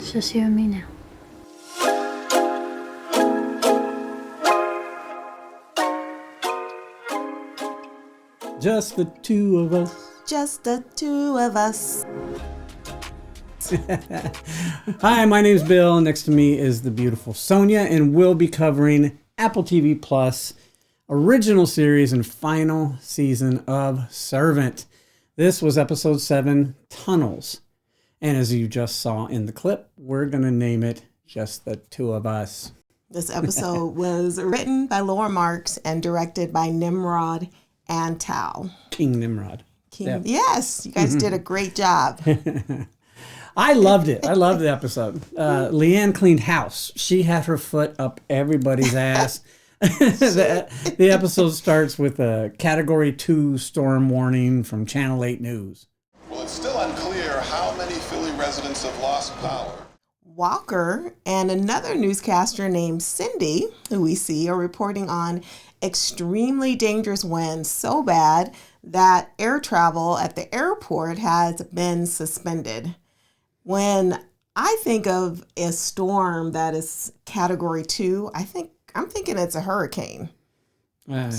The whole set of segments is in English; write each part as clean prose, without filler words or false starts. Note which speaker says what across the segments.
Speaker 1: It's just you and me now.
Speaker 2: Just the two of us.
Speaker 3: Just the two of us.
Speaker 2: Hi, my name's Bill. Next to me is the beautiful Sonia, and we'll be covering Apple TV Plus original series and final season of Servant. This was episode 7, Tunnels. And as you just saw in the clip, we're going to name it Just the Two of Us.
Speaker 3: This episode was written by Laura Marks and directed by Nimrod Antal.
Speaker 2: King Nimrod.
Speaker 3: Yep. Yes, you guys did a great job.
Speaker 2: I loved it. I loved the episode. Leanne cleaned house. She had her foot up everybody's ass. The episode starts with a Category 2 storm warning from Channel 8 News.
Speaker 4: Well, it's still unclear how many Philly residents have lost power.
Speaker 3: Walker and another newscaster named Cindy, who we see, are reporting on extremely dangerous winds so bad that air travel at the airport has been suspended. When I think of a storm that is Category 2, I'm thinking it's a hurricane.
Speaker 2: I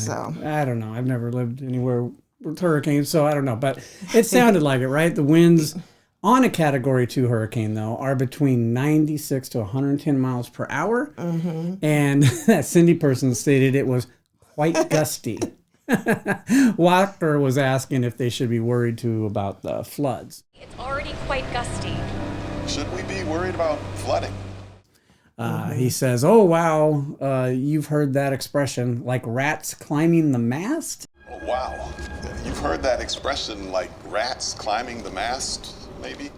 Speaker 2: don't know. I've never lived anywhere with hurricanes, so I don't know. But it sounded like it, right? The winds on a Category 2 hurricane, though, are between 96 to 110 miles per hour. Mm-hmm. And that Cindy person stated it was quite gusty. Walker was asking if they should be worried, too, about the floods.
Speaker 5: It's already quite gusty.
Speaker 4: Should we be worried about flooding?
Speaker 2: He says, oh, wow, you've heard that expression, like rats climbing the mast?
Speaker 4: Oh, wow. You've heard that expression, like rats climbing the mast, maybe?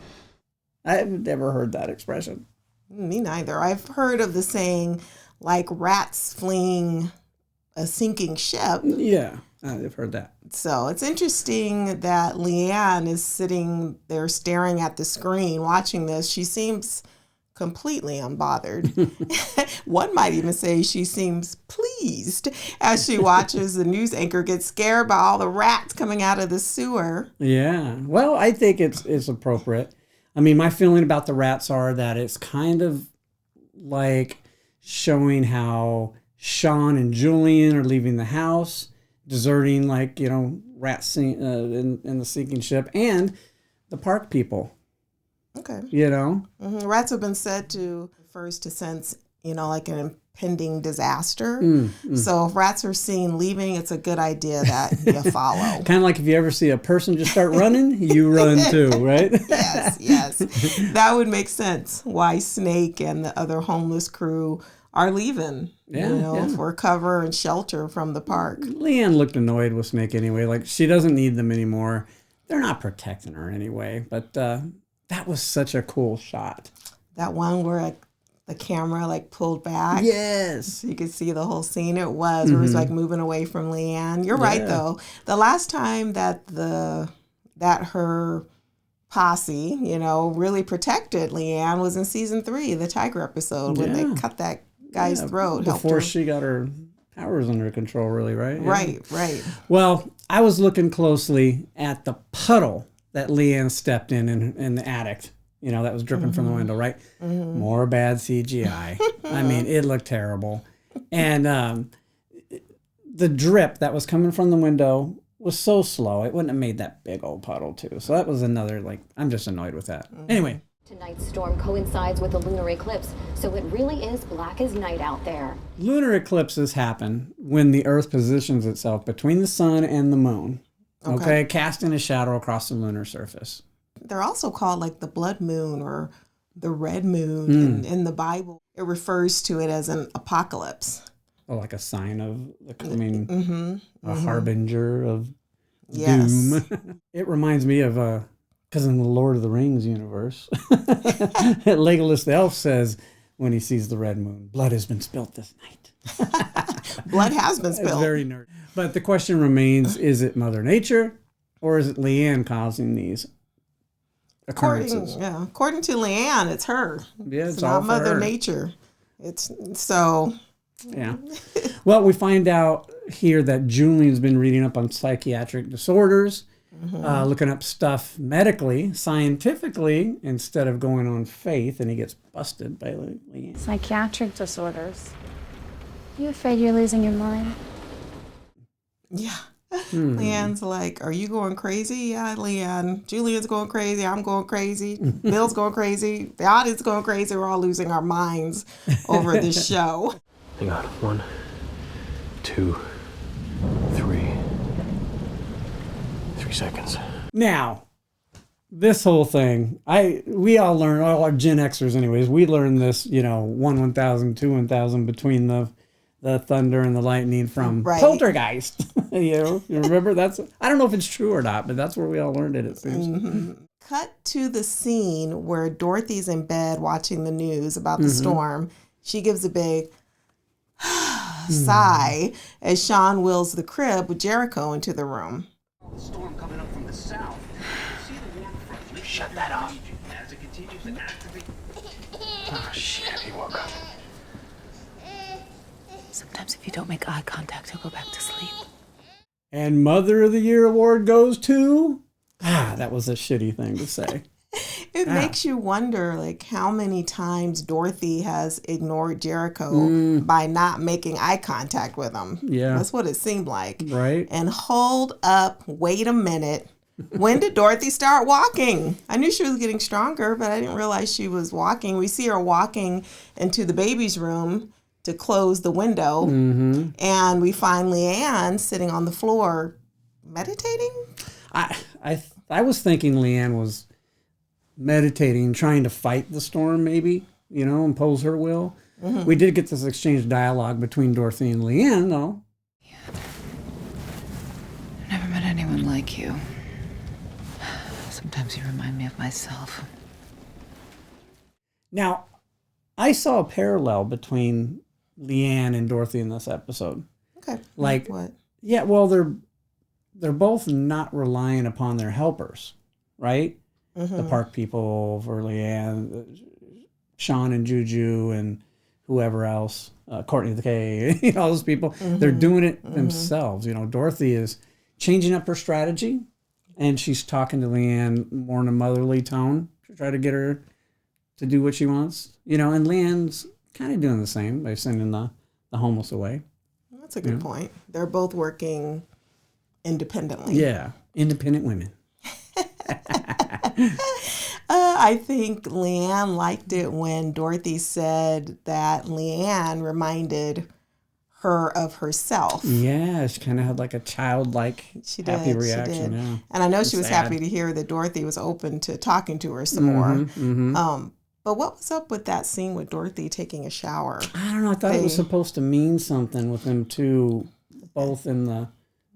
Speaker 2: I've never heard that expression.
Speaker 3: Me neither. I've heard of the saying, like rats fleeing a sinking ship.
Speaker 2: Yeah, I've heard that.
Speaker 3: So it's interesting that Leanne is sitting there staring at the screen watching this. She seems completely unbothered. One might even say she seems pleased as she watches the news anchor get scared by all the rats coming out of the sewer.
Speaker 2: Yeah, well, I think it's appropriate. I mean, my feeling about the rats are that it's kind of like showing how Sean and Julian are leaving the house, deserting, like, you know, rats in the sinking ship, and the park people.
Speaker 3: Okay.
Speaker 2: You know?
Speaker 3: Mm-hmm. Rats have been said to refers to sense, you know, like an impending disaster. So if rats are seen leaving, it's a good idea that you follow.
Speaker 2: Kind of like if you ever see a person just start running, you run too, right?
Speaker 3: Yes. That would make sense why Snake and the other homeless crew are leaving, for cover and shelter from the park.
Speaker 2: Leanne looked annoyed with Snake anyway. Like, she doesn't need them anymore. They're not protecting her anyway. But that was such a cool shot.
Speaker 3: That one where the camera pulled back.
Speaker 2: Yes.
Speaker 3: You could see the whole scene. It was where it was moving away from Leanne. You're right though. The last time that her posse, really protected Leanne was in season 3, the tiger episode, when they cut that guy's throat.
Speaker 2: Before she got her powers under control, really, right?
Speaker 3: Yeah. Right.
Speaker 2: Well, I was looking closely at the puddle that Leanne stepped in the attic, that was dripping from the window, right? Mm-hmm. More bad CGI. I mean, it looked terrible. And the drip that was coming from the window was so slow, it wouldn't have made that big old puddle, too. So that was another, I'm just annoyed with that. Mm-hmm. Anyway.
Speaker 5: Tonight's storm coincides with a lunar eclipse, so it really is black as night out there.
Speaker 2: Lunar eclipses happen when the Earth positions itself between the sun and the moon. Okay, casting a shadow across the lunar surface.
Speaker 3: They're also called the blood moon or the red moon in the Bible. It refers to it as an apocalypse.
Speaker 2: Oh, like a sign of the coming, harbinger of doom. It reminds me of, because in the Lord of the Rings universe, Legolas the elf says when he sees the red moon, blood has been spilt this night.
Speaker 3: Blood has been spilled.
Speaker 2: It's very nerd. But the question remains, is it Mother Nature or is it Leanne causing these occurrences?
Speaker 3: According to Leanne, it's her.
Speaker 2: Yeah,
Speaker 3: it's not Mother Nature. It's so.
Speaker 2: Yeah. Well, we find out here that Julian's been reading up on psychiatric disorders. looking up stuff medically, scientifically, instead of going on faith, and he gets busted by Leanne.
Speaker 1: Psychiatric disorders. You afraid you're losing your mind?
Speaker 3: Yeah. Leanne's like, are you going crazy? Yeah, Leanne. Julian's going crazy. I'm going crazy. Bill's going crazy. The audience is going crazy. We're all losing our minds over this show.
Speaker 6: Hang on. 1, 2, 3. 3 seconds.
Speaker 2: Now, this whole thing, we all learn, all our Gen Xers anyways, we learned this, 1,000, 2,000 between the thunder and the lightning from Poltergeist. You remember? I don't know if it's true or not, but that's where we all learned it seems.
Speaker 3: Mm-hmm. Cut to the scene where Dorothy's in bed watching the news about the storm. She gives a big sigh as Sean wheels the crib with Jericho into the room.
Speaker 7: The storm coming up from the south. See the warm front.
Speaker 6: Shut that off.
Speaker 7: As it continues to activate.
Speaker 6: Oh, shit. He woke up.
Speaker 8: Sometimes if you don't make eye contact, he'll go back to sleep.
Speaker 2: And Mother of the Year award goes to... that was a shitty thing to say.
Speaker 3: It makes you wonder, like, how many times Dorothy has ignored Jericho by not making eye contact with him.
Speaker 2: Yeah.
Speaker 3: That's what it seemed like.
Speaker 2: Right.
Speaker 3: And hold up, wait a minute. When did Dorothy start walking? I knew she was getting stronger, but I didn't realize she was walking. We see her walking into the baby's room to close the window. And we find Leanne sitting on the floor meditating.
Speaker 2: I was thinking Leanne was meditating, trying to fight the storm, maybe, impose her will. We did get this exchange dialogue between Dorothy and Leanne, though.
Speaker 8: Yeah. I've never met anyone like you. Sometimes you remind me of myself.
Speaker 2: Now, I saw a parallel between Leanne and Dorothy in this episode.
Speaker 3: Okay.
Speaker 2: Like
Speaker 3: what?
Speaker 2: Yeah, well, they're both not relying upon their helpers, right? The park people for Leanne, Sean and Juju and whoever else, Courtney the K, all those people. They're doing it themselves. Dorothy is changing up her strategy, and she's talking to Leanne more in a motherly tone to try to get her to do what she wants. And Leanne's kind of doing the same by sending the homeless away.
Speaker 3: That's a good point. They're both working independently.
Speaker 2: Yeah, independent women.
Speaker 3: I think Leanne liked it when Dorothy said that Leanne reminded her of herself.
Speaker 2: Yeah, she kind of had like a childlike happy reaction.
Speaker 3: She did.
Speaker 2: Yeah.
Speaker 3: And I know she was happy to hear that Dorothy was open to talking to her some more. But what was up with that scene with Dorothy taking a shower?
Speaker 2: I don't know. I thought it was supposed to mean something with them two, both in the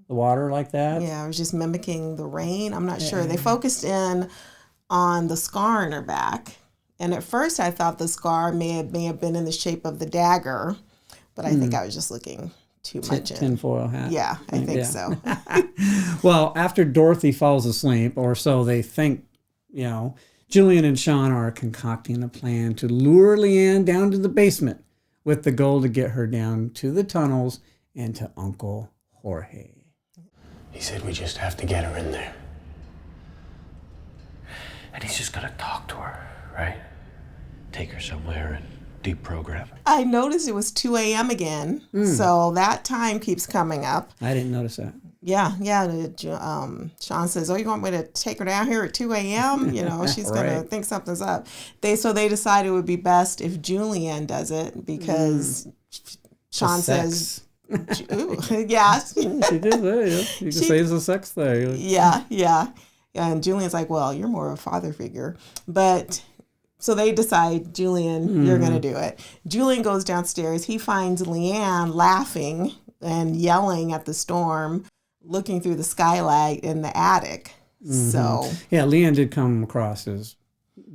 Speaker 2: water like that.
Speaker 3: Yeah, it was just mimicking the rain. I'm not sure. They focused in on the scar in her back. And at first I thought the scar may have been in the shape of the dagger. But I think I was just looking too much in.
Speaker 2: Tinfoil hat.
Speaker 3: Yeah, I think so.
Speaker 2: Well, after Dorothy falls asleep, or so they think, Julian and Sean are concocting a plan to lure Leanne down to the basement with the goal to get her down to the tunnels and to Uncle Jorge.
Speaker 6: He said we just have to get her in there. And he's just gonna talk to her, right? Take her somewhere and deprogram her.
Speaker 3: I noticed it was 2 a.m. again, so that time keeps coming up.
Speaker 2: I didn't notice that.
Speaker 3: Yeah. Sean says, "Oh, you want me to take her down here at 2 a.m.? She's gonna think something's up." They decided it would be best if Julian does it because Sean says, "Ooh, yeah."
Speaker 2: She did that. Yeah. You can say it's a sex thing.
Speaker 3: Yeah. And Julian's like, "Well, you're more of a father figure," but. So they decide, Julian, you're going to do it. Julian goes downstairs. He finds Leanne laughing and yelling at the storm, looking through the skylight in the attic. So
Speaker 2: yeah, Leanne did come across as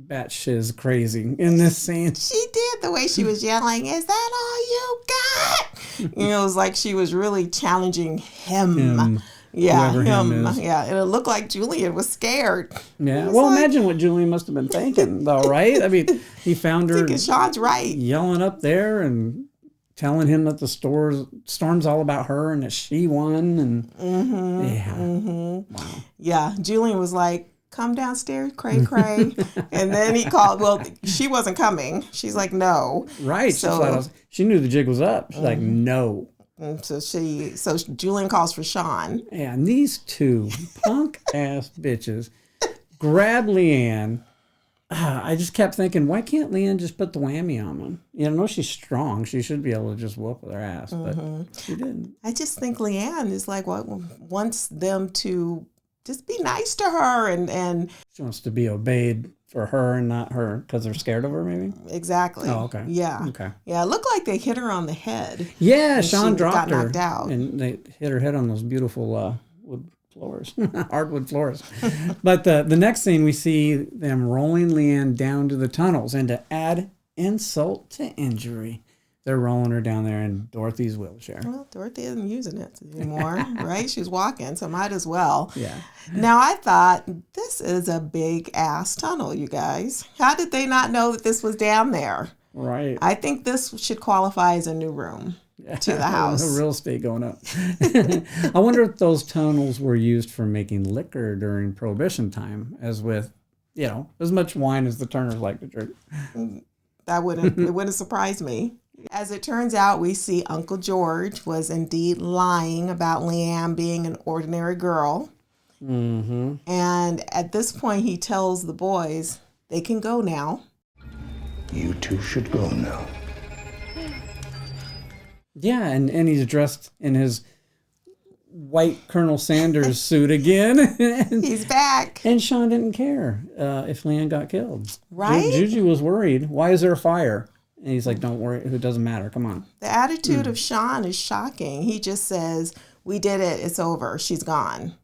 Speaker 2: batshit crazy in this scene.
Speaker 3: She did. The way she was yelling, "Is that all you got?" It was like she was really challenging him. Yeah, him. Yeah, and it looked like Julian was scared.
Speaker 2: Yeah, well, imagine what Julian must have been thinking, though, right? I mean, he found her.
Speaker 3: Thinking Sean's right.
Speaker 2: Yelling up there and telling him that the storm's all about her and that she won. And Wow.
Speaker 3: Yeah, Julian was like, come downstairs, cray cray. And then he called, well, she wasn't coming. She's like, no.
Speaker 2: Right.
Speaker 3: So
Speaker 2: she knew the jig was up. She's like, no.
Speaker 3: So Julian calls for Sean.
Speaker 2: Yeah, and these two punk ass bitches grab Leanne. I just kept thinking, why can't Leanne just put the whammy on them? I know she's strong. She should be able to just whoop their ass, but she didn't.
Speaker 3: I just think Leanne is like what wants them to just be nice to her and
Speaker 2: She wants to be obeyed for her and not her because they're scared of her, maybe?
Speaker 3: Exactly.
Speaker 2: Oh, okay.
Speaker 3: Yeah.
Speaker 2: Okay.
Speaker 3: Yeah, it looked like they hit her on the head.
Speaker 2: Yeah, Sean dropped her.
Speaker 3: Knocked out.
Speaker 2: And they hit her head on those beautiful wood floors, hardwood floors. But the next scene, we see them rolling Leanne down to the tunnels. And to add insult to injury, they're rolling her down there in Dorothy's wheelchair.
Speaker 3: Well, Dorothy isn't using it anymore, right? She's walking, so might as well.
Speaker 2: Yeah.
Speaker 3: Now, I thought, this is a big-ass tunnel, you guys. How did they not know that this was down there?
Speaker 2: Right.
Speaker 3: I think this should qualify as a new room to the house.
Speaker 2: The real estate going up. I wonder if those tunnels were used for making liquor during Prohibition time, as with, as much wine as the Turners like to drink.
Speaker 3: It wouldn't surprise me. As it turns out, we see Uncle George was indeed lying about Leanne being an ordinary girl.
Speaker 2: Mm-hmm.
Speaker 3: And at this point, he tells the boys they can go now.
Speaker 9: You two should go now.
Speaker 2: Yeah, and he's dressed in his white Colonel Sanders suit again.
Speaker 3: He's back.
Speaker 2: And Sean didn't care if Leanne got killed.
Speaker 3: Right?
Speaker 2: Juju was worried. Why is there a fire? And he's like, don't worry. It doesn't matter. Come on.
Speaker 3: The attitude of Sean is shocking. He just says, we did it. It's over. She's gone.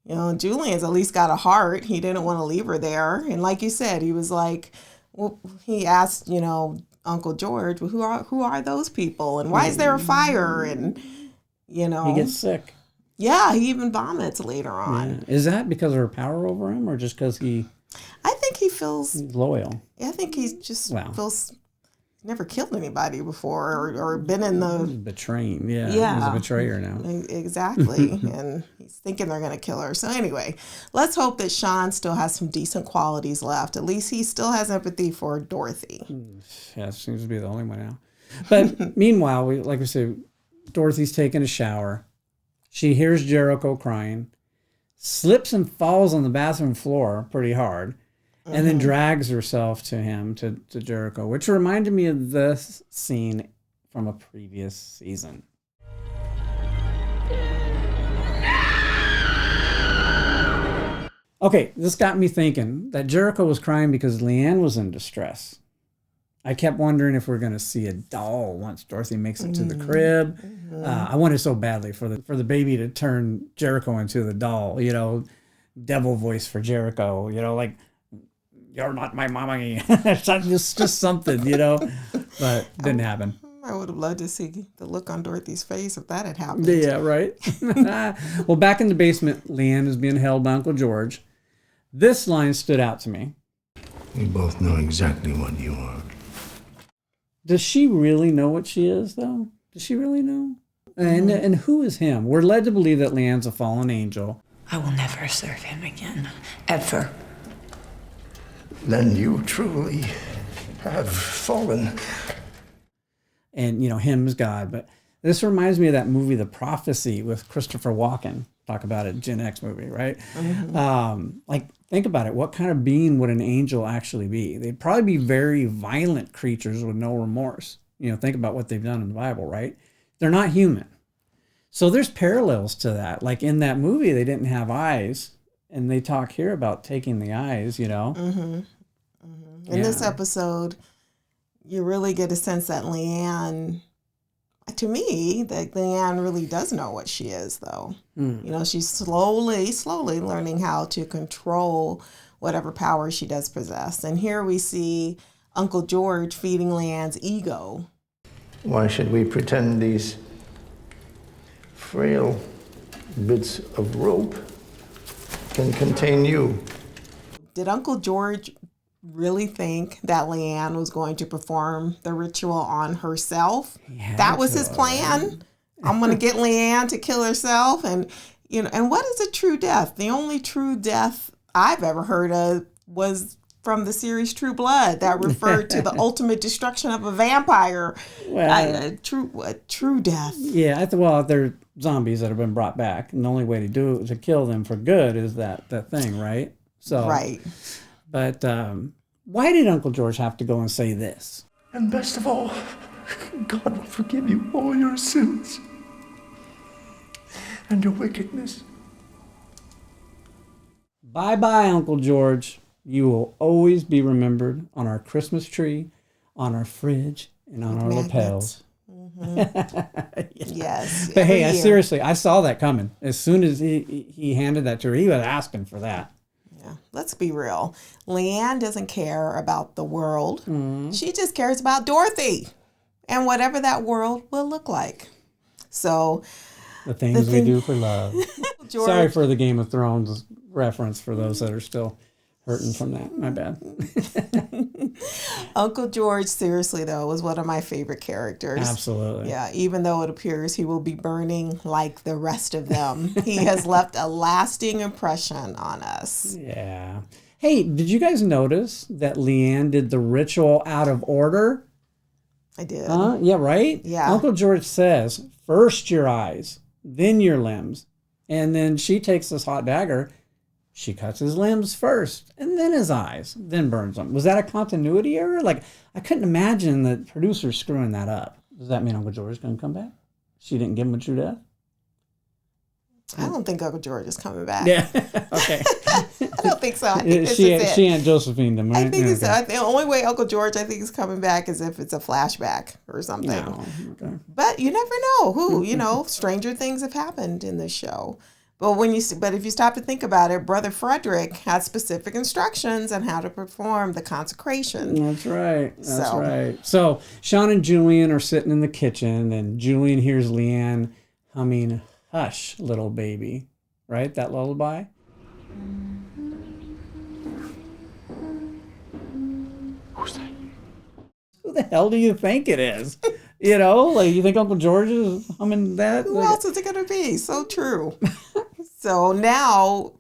Speaker 3: Julian's at least got a heart. He didn't want to leave her there. And like you said, he was like, well, he asked, Uncle George, well, who are those people? And why is there a fire? And,
Speaker 2: He gets sick.
Speaker 3: Yeah, he even vomits later on.
Speaker 2: Yeah. Is that because of her power over him or just because
Speaker 3: I think he feels...
Speaker 2: he's loyal?
Speaker 3: I think he just feels... never killed anybody before or been in the...
Speaker 2: He's betraying. Yeah. He's a betrayer now.
Speaker 3: Exactly. And he's thinking they're going to kill her. So anyway, let's hope that Sean still has some decent qualities left. At least he still has empathy for Dorothy.
Speaker 2: Yeah, seems to be the only one now. But meanwhile, like we said, Dorothy's taking a shower. She hears Jericho crying, slips and falls on the bathroom floor pretty hard, and then drags herself to him, to Jericho, which reminded me of this scene from a previous season. Okay, this got me thinking that Jericho was crying because Leanne was in distress. I kept wondering if we're going to see a doll once Dorothy makes it to the crib. I wanted so badly for the baby to turn Jericho into the doll, devil voice for Jericho, like, you're not my mommy. just something, but didn't happen.
Speaker 3: I would have loved to see the look on Dorothy's face if that had happened.
Speaker 2: Yeah, right. Well, back in the basement, Leanne is being held by Uncle George. This line stood out to me.
Speaker 9: We both know exactly what you are.
Speaker 2: Does she really know what she is, though? Does she really know? And who is him? We're led to believe that Leanne's a fallen angel.
Speaker 8: I will never serve him again. Ever.
Speaker 9: Then you truly have fallen.
Speaker 2: And, him is God. But this reminds me of that movie, The Prophecy, with Christopher Walken. Talk about it, Gen X movie, right? Think about it. What kind of being would an angel actually be? They'd probably be very violent creatures with no remorse. Think about what they've done in the Bible, right? They're not human. So there's parallels to that. Like in that movie, they didn't have eyes. And they talk here about taking the eyes, In
Speaker 3: this episode, you really get a sense that Leanne, to me, that Leanne really does know what she is, though. She's slowly learning how to control whatever power she does possess. And here we see Uncle George feeding Leanne's ego.
Speaker 9: Why should we pretend these frail bits of rope can contain you?
Speaker 3: Did Uncle George really think that Leanne was going to perform the ritual on herself? That was his plan. I'm going to get Leanne to kill herself. And, and what is a true death? The only true death I've ever heard of was from the series True Blood, that referred to the ultimate destruction of a vampire. Well, true death.
Speaker 2: Yeah, they're zombies that have been brought back, and the only way to kill them for good is that thing, right? So,
Speaker 3: right.
Speaker 2: But why did Uncle George have to go and say this?
Speaker 9: And best of all, God will forgive you all your sins and your wickedness.
Speaker 2: Bye-bye, Uncle George. You will always be remembered on our Christmas tree, on our fridge, and on our lapels.
Speaker 3: Yes.
Speaker 2: But hey, seriously, I saw that coming. As soon as he handed that to her, he was asking for that.
Speaker 3: Yeah, let's be real. Leanne doesn't care about the world. She just cares about Dorothy and whatever that world will look like. So,
Speaker 2: the things we do for love. Sorry for the Game of Thrones reference for those that are still hurting from that. My bad.
Speaker 3: Uncle George, seriously, though, was one of my favorite characters.
Speaker 2: Absolutely.
Speaker 3: Yeah, even though it appears he will be burning like the rest of them, he has left a lasting impression on us.
Speaker 2: Yeah. Hey, did you guys notice that Leanne did the ritual out of order?
Speaker 3: I did.
Speaker 2: Yeah, right?
Speaker 3: Yeah.
Speaker 2: Uncle George says, first your eyes, then your limbs. And then she takes this hot dagger. She cuts his limbs first, and then his eyes, then burns them. Was that a continuity error? Like, I couldn't imagine the producer screwing that up. Does that mean Uncle George is going to come back? She didn't give him a true death?
Speaker 3: I don't think Uncle George is coming back.
Speaker 2: Yeah, okay.
Speaker 3: I don't think so. I think this is it.
Speaker 2: She Aunt Josephine them, right?
Speaker 3: I think the only way Uncle George, I think, is coming back is if it's a flashback or something.
Speaker 2: No, okay.
Speaker 3: But you never know who, stranger things have happened in this show. But if you stop to think about it, Brother Frederick had specific instructions on how to perform the consecration.
Speaker 2: That's right. Right. So Sean and Julian are sitting in the kitchen, and Julian hears Leanne humming "Hush, Little Baby," right? That lullaby.
Speaker 6: Who's that?
Speaker 2: Who the hell do you think it is? You think Uncle George is humming that?
Speaker 3: Who else is it going to be? So true. So now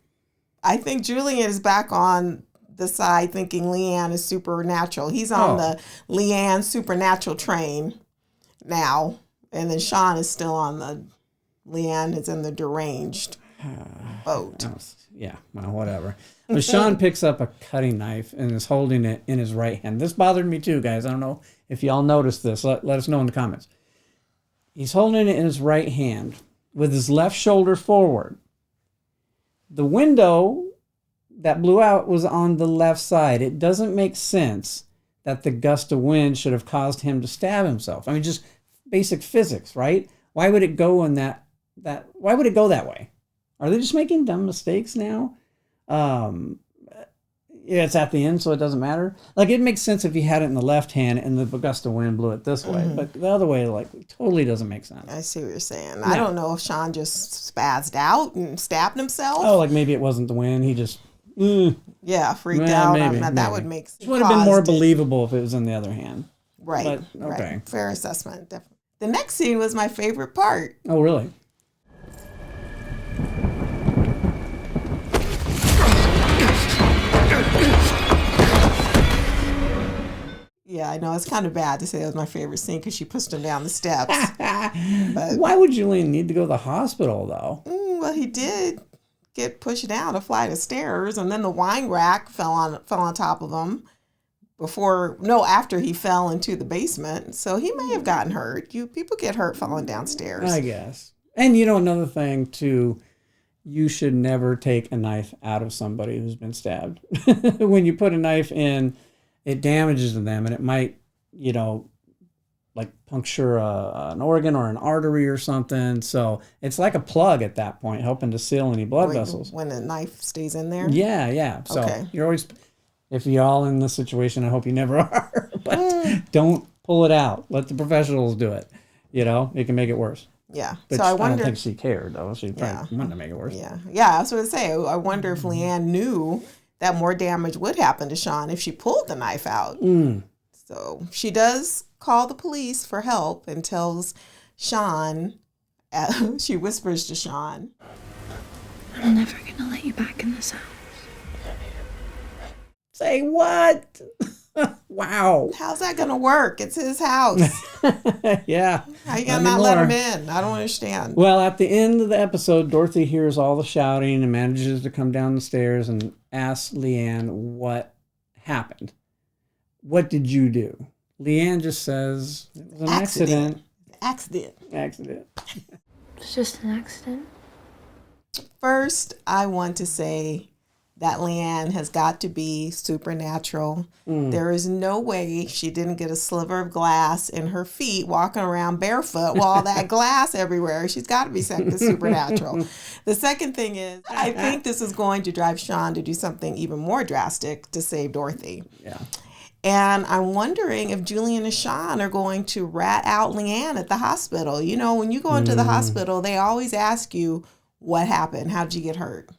Speaker 3: I think Julian is back on the side thinking Leanne is supernatural. He's on the Leanne supernatural train now. And then Sean is still on the Leanne is in the deranged boat.
Speaker 2: Yeah, well, whatever. But Sean picks up a cutting knife and is holding it in his right hand. This bothered me too, guys. I don't know if y'all noticed this. Let us know in the comments. He's holding it in his right hand with his left shoulder forward. The window that blew out was on the left side. It doesn't make sense that the gust of wind should have caused him to stab himself. I mean, just basic physics, right? Why would it go in why would it go that way? Are they just making dumb mistakes now? It's at the end, so it doesn't matter. Like, it makes sense if he had it in the left hand and the gust of wind blew it this way, but the other way, totally doesn't make sense.
Speaker 3: I see what you're saying. No. I don't know if Sean just spazzed out and stabbed himself.
Speaker 2: Oh, like maybe it wasn't the wind. He just
Speaker 3: freaked out.
Speaker 2: Maybe.
Speaker 3: That would make sense.
Speaker 2: It would have been more believable if it was in the other hand.
Speaker 3: Right.
Speaker 2: But, okay.
Speaker 3: Right. Fair assessment. Definitely. The next scene was my favorite part.
Speaker 2: Oh, really?
Speaker 3: Yeah, I know. It's kind of bad to say it was my favorite scene because she pushed him down the steps. But,
Speaker 2: why would Julian need to go to the hospital, though?
Speaker 3: Well, he did get pushed down a flight of stairs, and then the wine rack fell on top of him after he fell into the basement. So he may have gotten hurt. People get hurt falling downstairs.
Speaker 2: I guess. And another thing too, you should never take a knife out of somebody who's been stabbed. When you put a knife in, it damages them, and it might, puncture an organ or an artery or something. So it's like a plug at that point, helping to seal any blood vessels.
Speaker 3: When the knife stays in there?
Speaker 2: Yeah. So
Speaker 3: okay.
Speaker 2: You're always, if you're all in this situation, I hope you never are, but don't pull it out. Let the professionals do it. It can make it worse.
Speaker 3: Yeah.
Speaker 2: But
Speaker 3: so I wonder.
Speaker 2: I don't think she cared, though. She probably wanted to make it worse.
Speaker 3: Yeah. I was going to say, I wonder if Leanne knew that more damage would happen to Sean if she pulled the knife out. So she does call the police for help and tells Sean, she whispers to Sean,
Speaker 1: I'm never gonna let you back in this house.
Speaker 2: Say what? Wow.
Speaker 3: how's that going to work? It's his house.
Speaker 2: Yeah.
Speaker 3: How you going to not let him in? I don't understand.
Speaker 2: Well, at the end of the episode, Dorothy hears all the shouting and manages to come down the stairs and asks Leanne what happened. What did you do? Leanne just says, it was an accident.
Speaker 3: Accident.
Speaker 1: It's just an accident.
Speaker 3: First, I want to say that Leanne has got to be supernatural. There is no way she didn't get a sliver of glass in her feet walking around barefoot with all that glass everywhere. She's got to be supernatural. The second thing is, I think this is going to drive Sean to do something even more drastic to save Dorothy.
Speaker 2: Yeah.
Speaker 3: And I'm wondering if Julian and Sean are going to rat out Leanne at the hospital. You know, when you go into the hospital, they always ask you, what happened? How'd you get hurt?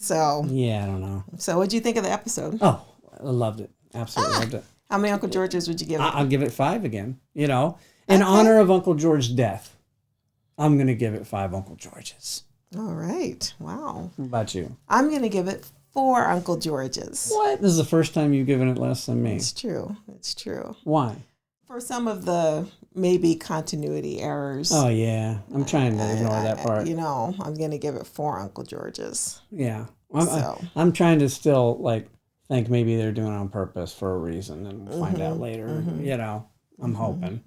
Speaker 3: So
Speaker 2: yeah, I don't know.
Speaker 3: So what'd you think of the episode?
Speaker 2: Oh, I loved it. Absolutely loved it.
Speaker 3: How many Uncle Georges would you give it?
Speaker 2: I'll give it 5 again. You know, in honor of Uncle George's death, I'm going to give it 5 Uncle Georges.
Speaker 3: All right. Wow.
Speaker 2: What about you?
Speaker 3: I'm going to give it 4 Uncle Georges.
Speaker 2: What? This is the first time you've given it less than me.
Speaker 3: It's true. It's true.
Speaker 2: Why?
Speaker 3: For some of the maybe continuity errors.
Speaker 2: Oh, yeah. I'm trying to ignore that part.
Speaker 3: You know, I'm going to give it 4 Uncle Georges.
Speaker 2: Yeah.
Speaker 3: So.
Speaker 2: I'm trying to still, like, think maybe they're doing it on purpose for a reason, and we'll find out later. You know, I'm hoping.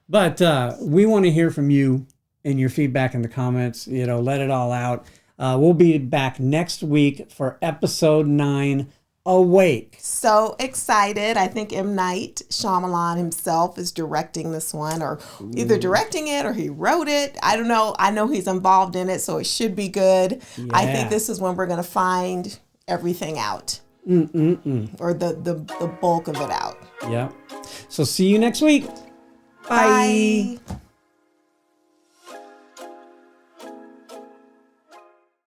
Speaker 2: But we want to hear from you and your feedback in the comments. You know, let it all out. We'll be back next week for episode 9, Awake.
Speaker 3: So excited. I think M. Night Shyamalan himself is directing this one, or either directing it or he wrote it. I don't know. I know he's involved in it, so it should be good. Yeah. I think this is when we're going to find everything out. Or the bulk of it out.
Speaker 2: Yep. So see you next week. Bye.
Speaker 3: Bye.